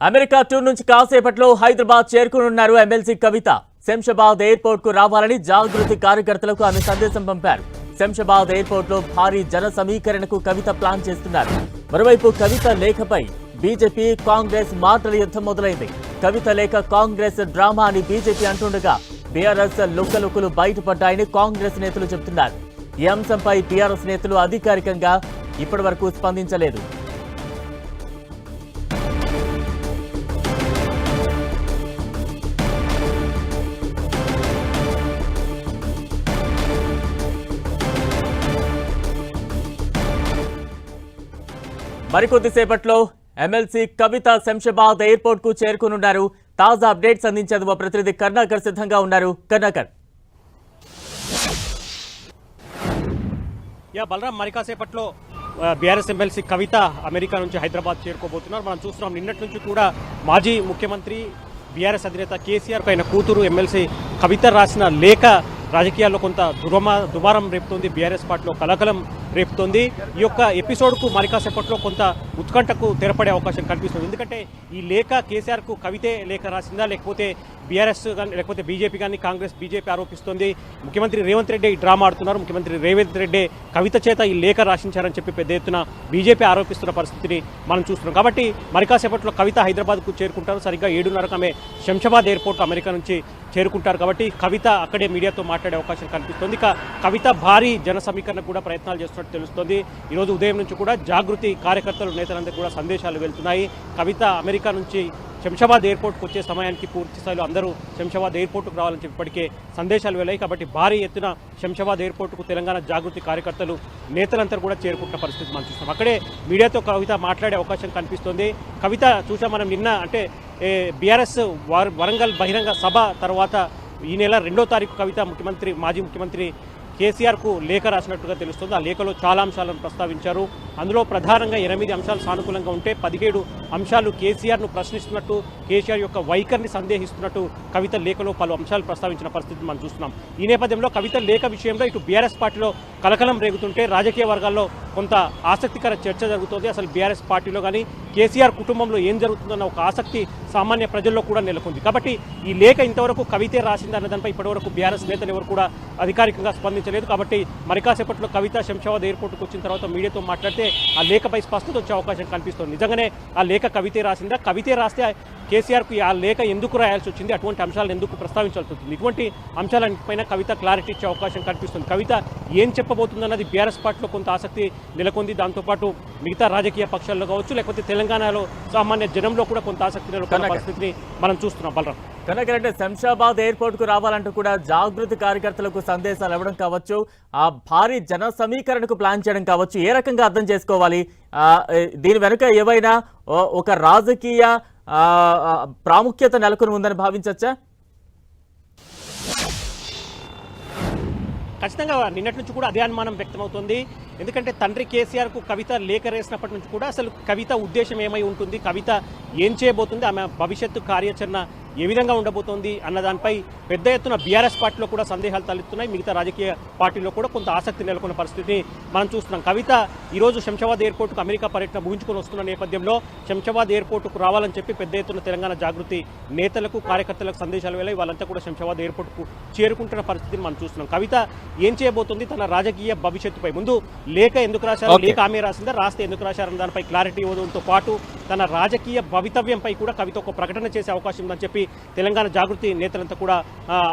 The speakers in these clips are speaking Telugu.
అమెరికా టూర్ నుంచి కాసేపట్లో హైదరాబాద్ చేరుకునున్నారు ఎమ్మెల్సీ కవిత. శంషాబాద్ ఎయిర్పోర్ట్ కు రావాలని జాగృతి కార్యకర్తలకు ఆమె సందేశం పంపారు. శంషాబాద్ ఎయిర్పోర్ట్ లో భారీ జన సమీకరణకు కవిత ప్లాన్ చేస్తున్నారు. మరోవైపు కవిత లేఖపై బీజేపీ కాంగ్రెస్ మాటల యుద్ధం మొదలైంది. కవిత లేఖ కాంగ్రెస్ డ్రామా అని బీజేపీ అంటుండగా బీఆర్ఎస్ లుక్కలుక్కలు బయటపడ్డాయని కాంగ్రెస్ నేతలు చెబుతున్నారు. ఈ అంశంపై బీఆర్ఎస్ నేతలు అధికారికంగా ఇప్పటివరకు స్పందించలేదు. మరికొద్దిసేపట్లో ఎమ్మెల్సీ కవిత శంషాబాద్ ఎయిర్పోర్ట్ కు చేరుకునున్నారు. తాజా అప్డేట్స్ అందించేందుకు ప్రతినిధి కర్ణాకర్ సిద్ధంగా ఉన్నారు. కర్ణాకర్. బలరాం, మరి కాసేపట్లో బీఆర్ఎస్ ఎమ్మెల్సీ కవిత అమెరికా నుంచి హైదరాబాద్ చేరుకోబోతున్నారు. మనం చూస్తున్నాం, నిన్నటి నుంచి కూడా మాజీ ముఖ్యమంత్రి బీఆర్ఎస్ అధినేత కేసీఆర్ ఆయన కూతురు ఎమ్మెల్సీ కవిత రాసిన లేఖ రాజకీయాల్లో కొంత దుమారం రేపుతోంది. బీఆర్ఎస్ పార్టీలో కలకలం రేపుతోంది. ఈ యొక్క ఎపిసోడ్కు మరి కాసేపట్లో కొంత ఉత్కంఠకు తెరపడే అవకాశం కనిపిస్తుంది. ఎందుకంటే ఈ లేఖ కేసీఆర్కు కవితే లేఖ రాసిందా, లేకపోతే బీఆర్ఎస్ కానీ లేకపోతే బీజేపీ కానీ కాంగ్రెస్ బీజేపీ ఆరోపిస్తోంది. ముఖ్యమంత్రి రేవంత్ రెడ్డి ఈ డ్రామా ఆడుతున్నారు. ముఖ్యమంత్రి రేవంత్ రెడ్డి కవిత చేత ఈ లేఖ రాసించారని చెప్పి పెద్ద ఎత్తున బీజేపీ ఆరోపిస్తున్న పరిస్థితిని మనం చూస్తున్నాం. కాబట్టి మరి కాసేపట్లో కవిత హైదరాబాద్కు చేరుకుంటారు. సరిగ్గా 7:30కు ఆమె శంషాబాద్ ఎయిర్పోర్ట్ అమెరికా నుంచి చేరుకుంటారు. కాబట్టి కవిత అక్కడే మీడియాతో మాట్లాడే అవకాశం కనిపిస్తుంది. కవిత భారీ జన సమీకరణ కూడా ప్రయత్నాలు చేస్తున్నట్టు తెలుస్తోంది. ఈరోజు ఉదయం నుంచి కూడా జాగృతి కార్యకర్తలు నేతలందరూ కూడా సందేశాలు వెళ్తున్నాయి. కవిత అమెరికా నుంచి శంషాబాద్ ఎయిర్పోర్ట్కి వచ్చే సమయానికి పూర్తి స్థాయిలో అందరూ శంషాబాద్ ఎయిర్పోర్ట్కు రావాలని చెప్పి ఇప్పటికే సందేశాలు వెళ్ళాయి. కాబట్టి భారీ ఎత్తున శంషాబాద్ ఎయిర్పోర్ట్కు తెలంగాణ జాగృతి కార్యకర్తలు నేతలంతా కూడా చేరుకుంటున్న పరిస్థితి మనం చూస్తాం. అక్కడే మీడియాతో కవిత మాట్లాడే అవకాశం కనిపిస్తుంది. కవిత చూసాం మనం నిన్న, అంటే బీఆర్ఎస్ వరంగల్ బహిరంగ సభ తర్వాత ఈ నెల 2వ తారీఖు కవిత మాజీ ముఖ్యమంత్రి కేసీఆర్కు లేఖ రాసినట్టుగా తెలుస్తుంది. ఆ లేఖలో చాలా అంశాలను ప్రస్తావించారు. అందులో ప్రధానంగా 8 అంశాలు సానుకూలంగా ఉంటే 17 అంశాలు కేసీఆర్ను ప్రశ్నిస్తున్నట్టు, కేసీఆర్ యొక్క వైఖరిని సందేహిస్తున్నట్టు కవిత లేఖలో పలు అంశాలు ప్రస్తావించిన పరిస్థితి మనం చూస్తున్నాం. ఈ నేపథ్యంలో కవిత లేఖ విషయంలో ఇటు బీఆర్ఎస్ పార్టీలో కలకలం రేగుతుంటే రాజకీయ వర్గాల్లో కొంత ఆసక్తికర చర్చ జరుగుతోంది. అసలు బీఆర్ఎస్ పార్టీలో కానీ కేసీఆర్ కుటుంబంలో ఏం జరుగుతుందన్న ఒక ఆసక్తి సామాన్య ప్రజల్లో కూడా నెలకొంది. కాబట్టి ఈ లేఖ ఇంతవరకు కవితే రాసిందన్న దానిపై ఇప్పటివరకు బీఆర్ఎస్ నేతలు ఎవరు కూడా అధికారికంగా స్పందించలేదు. కాబట్టి మరి కాసేపట్లో కవిత శంషాబాద్ ఎయిర్పోర్ట్కి వచ్చిన తర్వాత మీడియాతో మాట్లాడితే ఆ లేఖపై స్పష్టత వచ్చే అవకాశం కనిపిస్తుంది. నిజంగానే ఆ లేఖ కవితే రాసిందా, కవితే రాస్తే కేసీఆర్కు ఆ లేఖ ఎందుకు రాయాల్సి వచ్చింది, అటువంటి అంశాలను ఎందుకు ప్రస్తావించాల్సి వచ్చింది, ఇటువంటి అంశాలపైన కవిత క్లారిటీ ఇచ్చే అవకాశం కనిపిస్తుంది. కవిత ఏం చెప్పబోతుందన్నది బీఆర్ఎస్ పార్టీలో కొంత ఆసక్తి నెలకొంది. దాంతోపాటు మిగతా రాజకీయ పక్షాల్లో కావచ్చు, లేకపోతే తెలంగాణలో సామాన్య జనంలో కూడా కొంత ఆసక్తి నెలకొన్న పరిస్థితిని మనం చూస్తున్నాం. బలరాం, కనుక శంషాబాద్ ఎయిర్పోర్ట్ కు రావాలంటూ కూడా జాగృతి కార్యకర్తలకు సందేశాలు ఇవ్వడం కావచ్చు, ఆ భారీ జన సమీకరణకు ప్లాన్ చేయడం కావచ్చు, ఏ రకంగా అర్థం చేసుకోవాలి? దీని వెనుక ఏవైనా ఒక రాజకీయ ప్రాముఖ్యత నెలకొని ఉందని భావించవచ్చా? ఖచ్చితంగా నిన్నటి నుంచి కూడా అదే అనుమానం వ్యక్తమవుతుంది. ఎందుకంటే తండ్రి కేసీఆర్కు కవిత లేఖ వేసినప్పటి నుంచి కూడా అసలు కవిత ఉద్దేశం ఏమై ఉంటుంది, కవిత ఏం చేయబోతుంది, ఆమె భవిష్యత్తు కార్యాచరణ ఏ విధంగా ఉండబోతోంది అన్న దానిపై పెద్ద ఎత్తున బీఆర్ఎస్ పార్టీలో కూడా సందేహాలు తలెత్తున్నాయి. మిగతా రాజకీయ పార్టీలో కూడా కొంత ఆసక్తి నెలకొన్న పరిస్థితిని మనం చూస్తున్నాం. కవిత ఈరోజు శంషాబాద్ ఎయిర్పోర్టుకు అమెరికా పర్యటన ముగించుకొని వస్తున్న నేపథ్యంలో శంషాబాద్ ఎయిర్పోర్టుకు రావాలని చెప్పి పెద్ద ఎత్తున తెలంగాణ జాగృతి నేతలకు కార్యకర్తలకు సందేశాలు వెళ్ళాయి. వాళ్ళంతా కూడా శంషాబాద్ ఎయిర్పోర్టుకు చేరుకుంటున్న పరిస్థితిని మనం చూస్తున్నాం. కవిత ఏం చేయబోతుంది, తన రాజకీయ భవిష్యత్తుపై ముందు లేఖ ఎందుకు రాశారు, లేఖ ఆమె రాసిందా, రాస్తే ఎందుకు రాశారన్న దానిపై క్లారిటీ ఇవ్వడంతో పాటు తన రాజకీయ భవితవ్యంపై కూడా కవిత ఒక ప్రకటన చేసే అవకాశం ఉందని చెప్పి తెలంగాణ జాగృతి నేతలంతా కూడా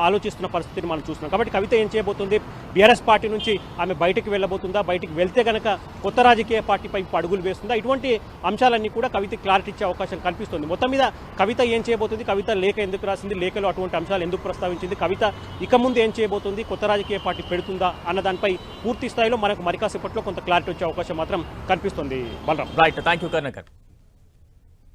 ఆలోచిస్తున్న పరిస్థితిని మనం చూస్తున్నాం. కాబట్టి కవిత ఏం చేయబోతుంది, బీఆర్ఎస్ పార్టీ నుంచి ఆమె బయటికి వెళ్ళబోతుందా, బయటికి వెళ్తే గనక కొత్త రాజకీయ పార్టీపై అడుగులు వేస్తుందా, ఇటువంటి అంశాలన్నీ కూడా కవిత క్లారిటీ ఇచ్చే అవకాశం కనిపిస్తుంది. మొత్తం మీద కవిత ఏం చేయబోతుంది, కవిత లేఖ ఎందుకు రాసింది, లేఖలో అటువంటి అంశాలు ఎందుకు ప్రస్తావించింది, కవిత ఇక ముందు ఏం చేయబోతుంది, కొత్త రాజకీయ పార్టీ పెడుతుందా అన్న దానిపై పూర్తి స్థాయిలో మనకు మరి కాసేపట్లో కొంత క్లారిటీ వచ్చే అవకాశం మాత్రం కనిపిస్తుంది. Balaram, right, thank you Karunakar.